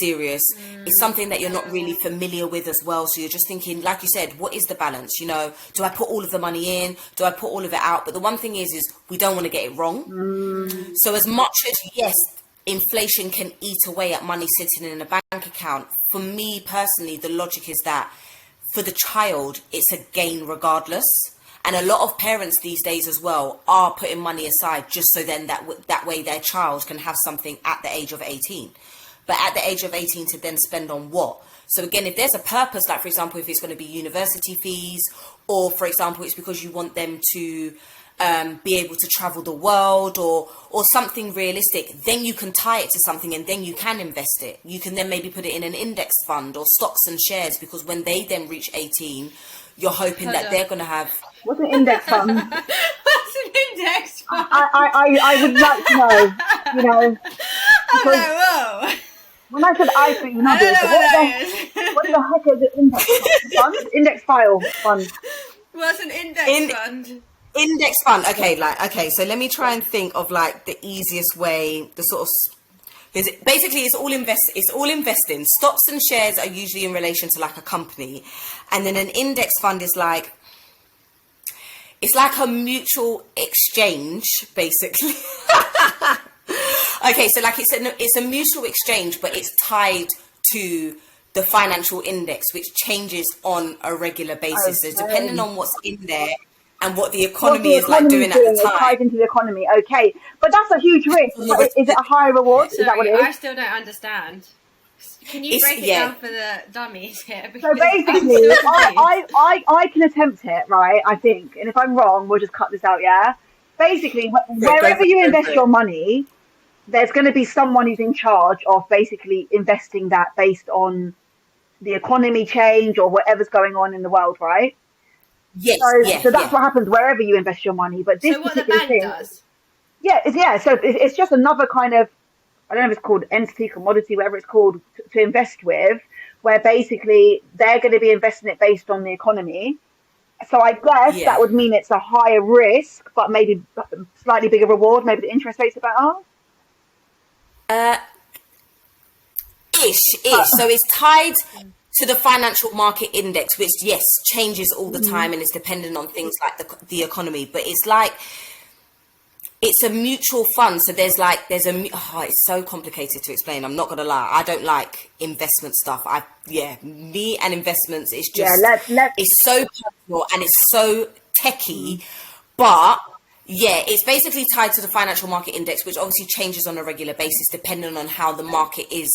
serious. It's something that you're not really familiar with as well. So you're just thinking, like you said, what is the balance? You know, do I put all of the money in? Do I put all of it out? But the one thing is we don't want to get it wrong. So as much as, yes, inflation can eat away at money sitting in a bank account, for me personally, the logic is that for the child, it's a gain regardless. And a lot of parents these days as well are putting money aside just so then that way their child can have something at the age of 18. But at the age of 18 to then spend on what? So again, if there's a purpose, like for example, if it's going to be university fees, or for example, it's because you want them to be able to travel the world, or something realistic, then you can tie it to something and then you can invest it. You can then maybe put it in an index fund or stocks and shares, because when they then reach 18, you're hoping that they're going to have... What's an index fund? What's an index fund? I would like to know, you know. Whoa. When I said I think you know, what the heck is an index fund? Index file fund. What's an index fund? Index fund. Okay, so let me try and think of like the easiest way, the sort of... Basically, it's all investing. Stocks and shares are usually in relation to like a company, and then an index fund is like, it's like a mutual exchange, basically. Okay, so like it's a mutual exchange, but it's tied to the financial index, which changes on a regular basis. Okay. So depending on what's in there and what the economy is like doing at the time. It's tied into the economy, okay. But that's a huge risk. Is it a high reward? Sorry, is that what it is? I still don't understand. Can you break it down for the dummies here? So basically, I can attempt it, right, I think. And if I'm wrong, we'll just cut this out, yeah? Basically, wherever you invest your money, there's going to be someone who's in charge of basically investing that based on the economy change or whatever's going on in the world, right? Yes. So that's what happens wherever you invest your money. But this what the particular bank thing does? So it's just another kind of, I don't know if it's called entity, commodity, whatever it's called, to invest with, where basically they're going to be investing it based on the economy. So I guess that would mean it's a higher risk, but maybe slightly bigger reward. Maybe the interest rates are better. Ish. So it's tied to the financial market index, which changes all the time, and it's dependent on things like the economy. But it's like, it's a mutual fund. So it's so complicated to explain. I'm not gonna lie. I don't like investment stuff. Me and investments, it's just it's so personal and it's so techie, but. Yeah, it's basically tied to the financial market index, which obviously changes on a regular basis depending on how the market is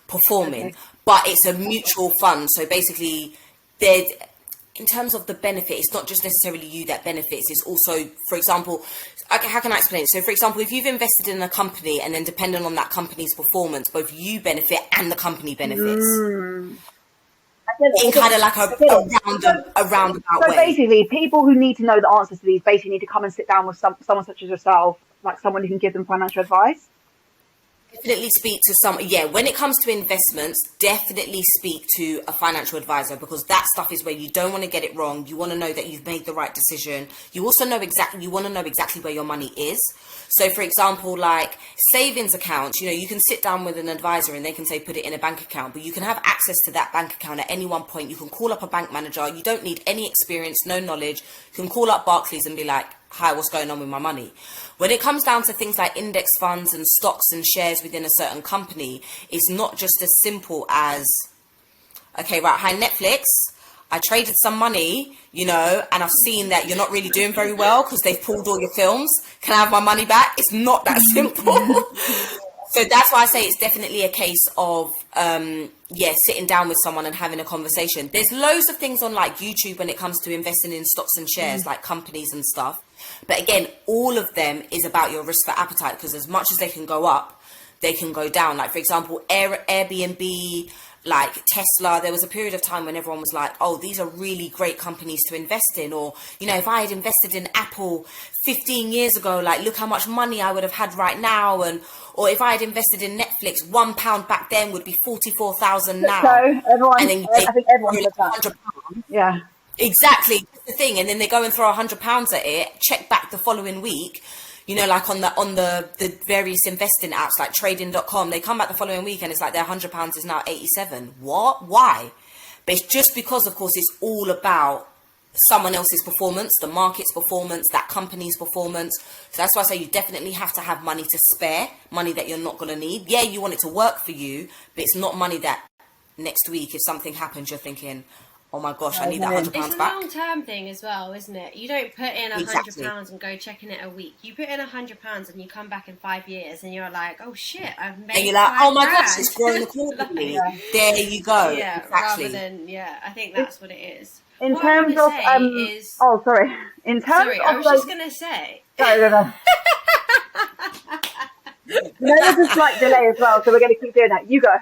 performing. Okay. But it's a mutual fund. So basically, in terms of the benefit, it's not just necessarily you that benefits. It's also, for example, how can I explain it? So, for example, if you've invested in a company and then depending on that company's performance, both you benefit and the company benefits. In kind of like a roundabout way. So basically, people who need to know the answers to these basically need to come and sit down with someone such as yourself, like someone who can give them financial advice. Definitely speak to when it comes to investments, definitely speak to a financial advisor, because that stuff is where you don't want to get it wrong. You want to know that you've made the right decision. You also want to know exactly where your money is. So for example, like savings accounts, you can sit down with an advisor and they can say, put it in a bank account, but you can have access to that bank account at any one point. You can call up a bank manager. You don't need any experience, no knowledge. You can call up Barclays and be like, hi, what's going on with my money? When it comes down to things like index funds and stocks and shares within a certain company, it's not just as simple as, okay, right, hi, Netflix, I traded some money, and I've seen that you're not really doing very well because they've pulled all your films. Can I have my money back? It's not that simple. So that's why I say it's definitely a case of, sitting down with someone and having a conversation. There's loads of things on like YouTube when it comes to investing in stocks and shares, like companies and stuff. But again, all of them is about your risk for appetite, because as much as they can go up, they can go down. Like, for example, Airbnb, like Tesla, there was a period of time when everyone was like, oh, these are really great companies to invest in. Or, you know, if I had invested in Apple 15 years ago, like, look how much money I would have had right now. Or if I had invested in Netflix, £1 back then would be 44,000 now. So everyone, and then I think everyone does that. £100. Yeah. Exactly. That's the thing. And then they go and throw £100 at it, check back the following week. You know, like on the various investing apps like trading.com, they come back the following week and it's like their £100 is now 87. What? Why? But it's just because, of course, it's all about someone else's performance, the market's performance, that company's performance. So that's why I say you definitely have to have money to spare, money that you're not going to need. Yeah, you want it to work for you, but it's not money that next week, if something happens, you're thinking, oh my gosh, I need that £100 back. It's a long-term thing as well, isn't it? You don't put in £100 and go checking it a week. You put in £100 and you come back in 5 years and you're like, oh shit, I've made. And you're like, oh my gosh, it's grand. grown accordingly. There you go. Yeah, exactly. rather than I think that's what it is. In what terms of in terms sorry, of I was just gonna say. No. There's a slight delay as well, so we're going to keep doing that. You go.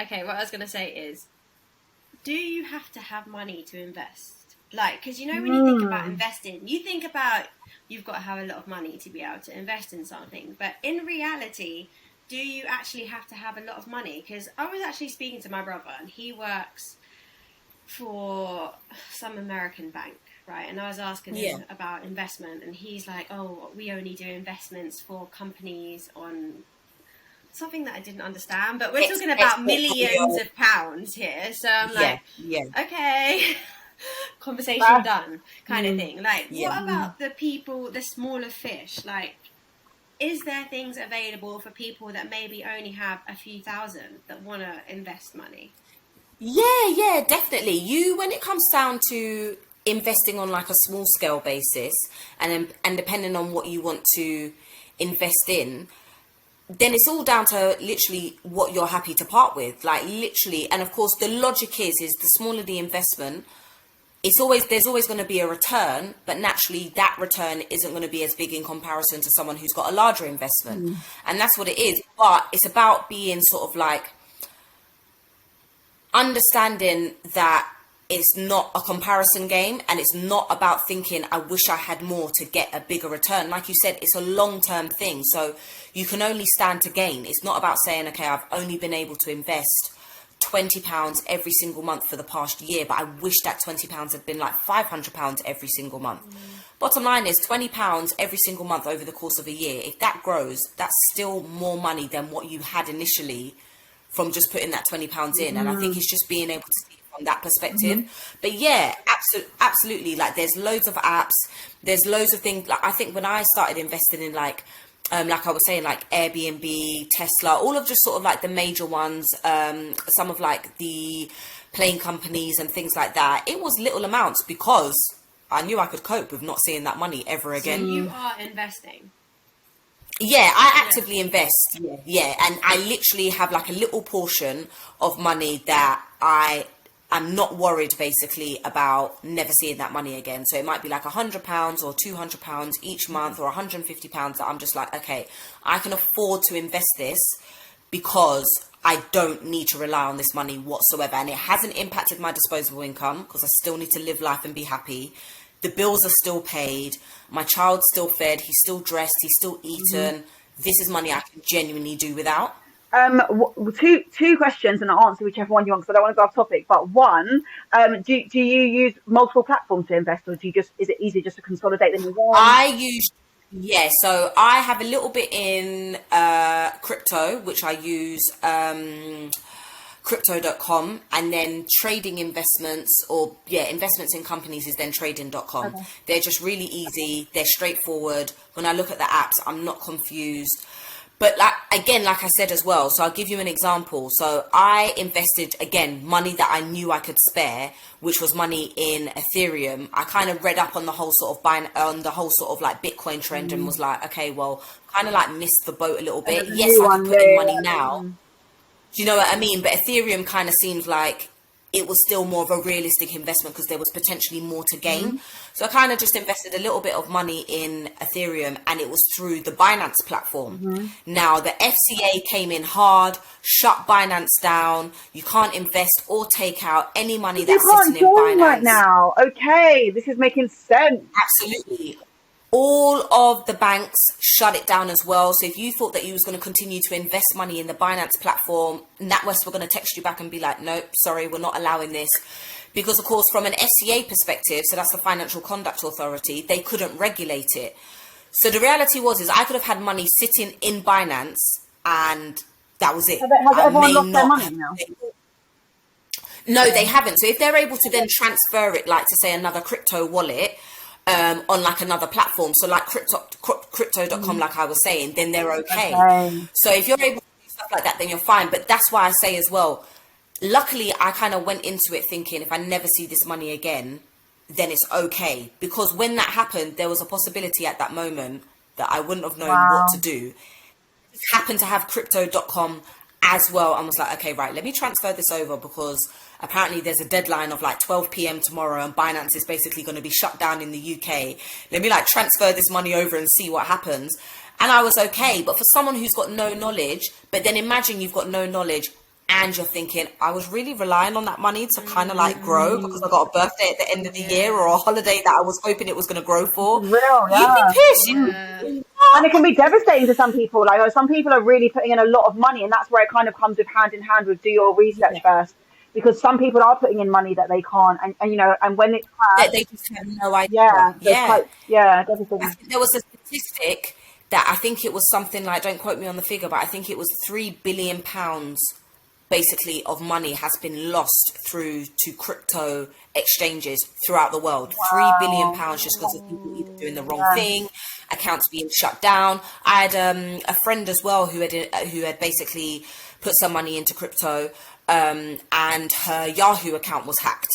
Okay, what I was going to say is, do you have to have money to invest? Like, because, you know, when you think about investing, you think about you've got to have a lot of money to be able to invest in something. But in reality, do you actually have to have a lot of money? Because I was actually speaking to my brother, and he works for some American bank, right? And I was asking him about investment, and he's like, oh, we only do investments for companies on something that I didn't understand, but we're talking about millions of pounds here. So I'm like, okay, conversation done kind of thing. Like, what about the people, the smaller fish? Like, is there things available for people that maybe only have a few thousand that want to invest money? Yeah, definitely. When it comes down to investing on like a small scale basis, and depending on what you want to invest in, then it's all down to literally what you're happy to part with, like literally. And of course, the logic is the smaller the investment, there's always going to be a return, but naturally that return isn't going to be as big in comparison to someone who's got a larger investment. And that's what it is. But it's about being sort of like understanding that it's not a comparison game, and it's not about thinking, I wish I had more to get a bigger return. Like you said, it's a long-term thing. So you can only stand to gain. It's not about saying, okay, I've only been able to invest £20 every single month for the past year, but I wish that £20 had been like £500 every single month. Bottom line is £20 every single month over the course of a year. If that grows, that's still more money than what you had initially from just putting that £20 in. And I think it's just being able to see from that perspective. But yeah, absolutely. Like, there's loads of apps, there's loads of things. Like, I think when I started investing in like I was saying, like Airbnb, Tesla, all of just sort of like the major ones, some of like the plane companies and things like that, it was little amounts because I knew I could cope with not seeing that money ever again. So you are investing? Yeah, I actively invest. Yeah. And I literally have like a little portion of money that I'm not worried basically about never seeing that money again. So it might be like £100 or £200 each month, or £150 that I'm just like, okay, I can afford to invest this because I don't need to rely on this money whatsoever. And it hasn't impacted my disposable income because I still need to live life and be happy. The bills are still paid. My child's still fed. He's still dressed. He's still eaten. This is money I can genuinely do without. Two questions, and I'll answer whichever one you want because I don't want to go off topic. But one, do you use multiple platforms to invest, or is it easier just to consolidate them in one? So I have a little bit in crypto, which I use crypto.com, and then trading investments investments in companies is then trading.com. Okay. They're just really easy. They're straightforward. When I look at the apps, I'm not confused. But like I said as well, so I'll give you an example. So I invested, again, money that I knew I could spare, which was money in Ethereum. I kind of read up on the whole sort of like Bitcoin trend and was like, okay, well, kind of like missed the boat a little bit. Yes, I could put in money now. Do you know what I mean? But Ethereum kind of seemed like it was still more of a realistic investment because there was potentially more to gain. So I kind of just invested a little bit of money in Ethereum, and it was through the Binance platform. Now, the FCA came in hard, shut Binance down. You can't invest or take out any money that's sitting in Binance right now. Okay, this is making sense. Absolutely. All of the banks shut it down as well. So if you thought that you was going to continue to invest money in the Binance platform, NatWest were going to text you back and be like, nope, sorry, we're not allowing this. Because, of course, from an FCA perspective, so that's the Financial Conduct Authority, they couldn't regulate it. So the reality is I could have had money sitting in Binance and that was it. Has everyone lost their money now? No, they haven't. So if they're able to then transfer it, like to say another crypto wallet, on like another platform, so like crypto.com, like I was saying, then they're okay. So if you're able to do stuff like that, then you're fine. But that's why I say as well, luckily I kind of went into it thinking if I never see this money again, then it's okay. Because when that happened, there was a possibility at that moment that I wouldn't have known what to do. Just happened to have crypto.com as well, and was like, okay, right, let me transfer this over because apparently there's a deadline of like 12 p.m. tomorrow and Binance is basically going to be shut down in the UK. Let me like transfer this money over and see what happens. And I was okay. But for someone who's got no knowledge, but then imagine you've got no knowledge and you're thinking, I was really relying on that money to kind of like grow because I got a birthday at the end of the year or a holiday that I was hoping it was going to grow for. You'd be pissed. And it can be devastating to some people. Like some people are really putting in a lot of money, and that's where it kind of comes with hand in hand with do your research first. Because some people are putting in money that they can't, and you know, and when it's they just have no idea. Devastating. There was a statistic that I think it was something like, don't quote me on the figure, but I think it was £3 billion basically of money has been lost through to crypto exchanges throughout the world. £3 billion just because of people either doing the wrong thing, accounts being shut down. I had a friend as well who had basically put some money into crypto, and her Yahoo account was hacked.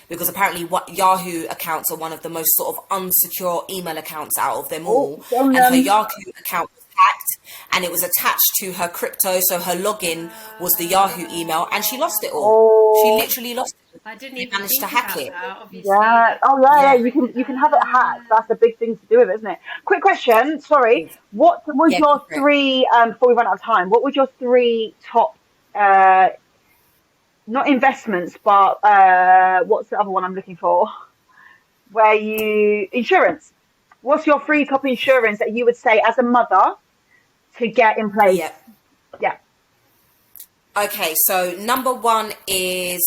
Because apparently Yahoo accounts are one of the most sort of unsecure email accounts out of them all. And her Yahoo account was hacked and it was attached to her crypto. So her login was the Yahoo email and she lost it all. She literally lost it. I didn't even managed to hack it. You can have it hacked. That's a big thing to do with, isn't it? Quick question. Sorry. What was your three, before we run out of time, what was your three top, not investments, but what's the other one I'm looking for? Insurance. What's your three top insurance that you would say as a mother to get in place? Yeah. Okay, so number one is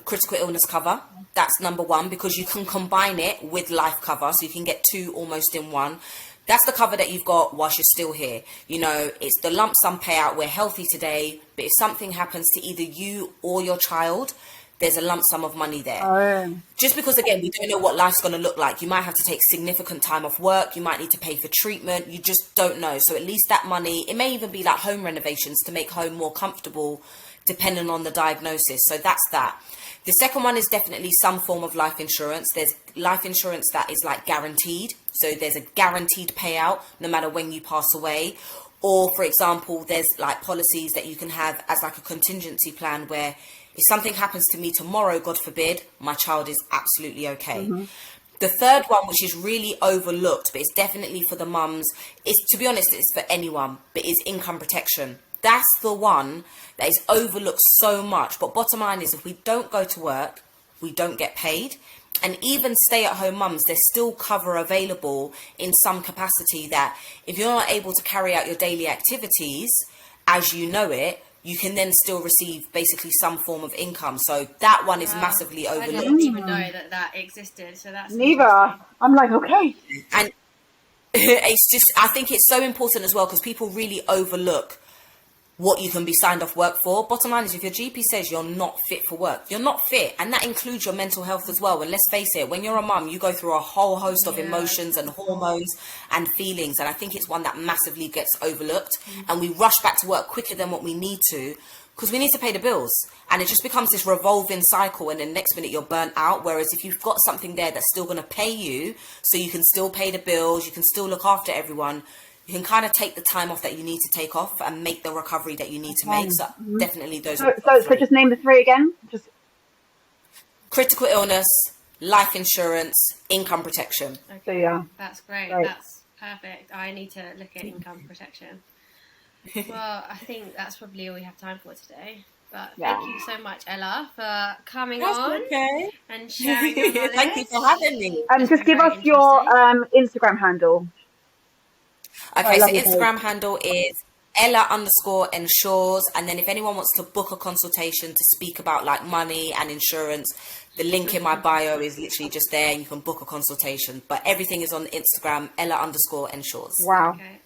critical illness cover. That's number one because you can combine it with life cover, so you can get two almost in one. That's the cover that you've got whilst you're still here. You know, it's the lump sum payout. We're healthy today, but if something happens to either you or your child, there's a lump sum of money there. Just because, again, we don't know what life's going to look like. You might have to take significant time off work. You might need to pay for treatment. You just don't know. So at least that money, it may even be like home renovations to make home more comfortable, depending on the diagnosis. So that's that. The second one is definitely some form of life insurance. There's life insurance that is like guaranteed. So there's a guaranteed payout no matter when you pass away. Or, for example, there's like policies that you can have as like a contingency plan where if something happens to me tomorrow, God forbid, my child is absolutely okay. The third one, which is really overlooked, but it's definitely for the mums, is, to be honest, it's for anyone, but it's income protection. That's the one that is overlooked so much. But bottom line is if we don't go to work, we don't get paid. And even stay-at-home mums, there's still cover available in some capacity that if you're not able to carry out your daily activities as you know it, you can then still receive basically some form of income. So that one is massively overlooked. I didn't even know that existed. So that's neither. I'm like, okay. And it's just, I think it's so important as well because people really overlook what you can be signed off work for. Bottom line is, if your GP says you're not fit for work, you're not fit. And that includes your mental health as well. And let's face it, when you're a mum, you go through a whole host of emotions and hormones and feelings. And I think it's one that massively gets overlooked. And we rush back to work quicker than what we need to, because we need to pay the bills. And it just becomes this revolving cycle. And then next minute you're burnt out. Whereas if you've got something there that's still going to pay you, so you can still pay the bills, you can still look after everyone, you can kind of take the time off that you need to take off and make the recovery that you need to make. So definitely those. So just name the three again. Just critical illness, life insurance, income protection. Okay. So, yeah. That's great. That's perfect. I need to look at income protection. Well, I think that's probably all we have time for today. But thank you so much, Ella, for coming on and sharing your knowledge. Thank you for having me. Just give us your Instagram handle. Okay, so Instagram handle is Ella_ensures, and then if anyone wants to book a consultation to speak about like money and insurance, the link in my bio is literally just there, and you can book a consultation. But everything is on Instagram, Ella_ensures. Wow. Okay.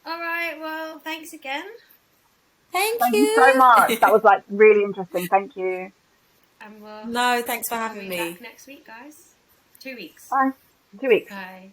All right. Well, thanks again. Thank you so much. That was like really interesting. Thank you. And we'll no, thanks for having me. Back next week, guys. 2 weeks. Bye. 2 weeks. Bye.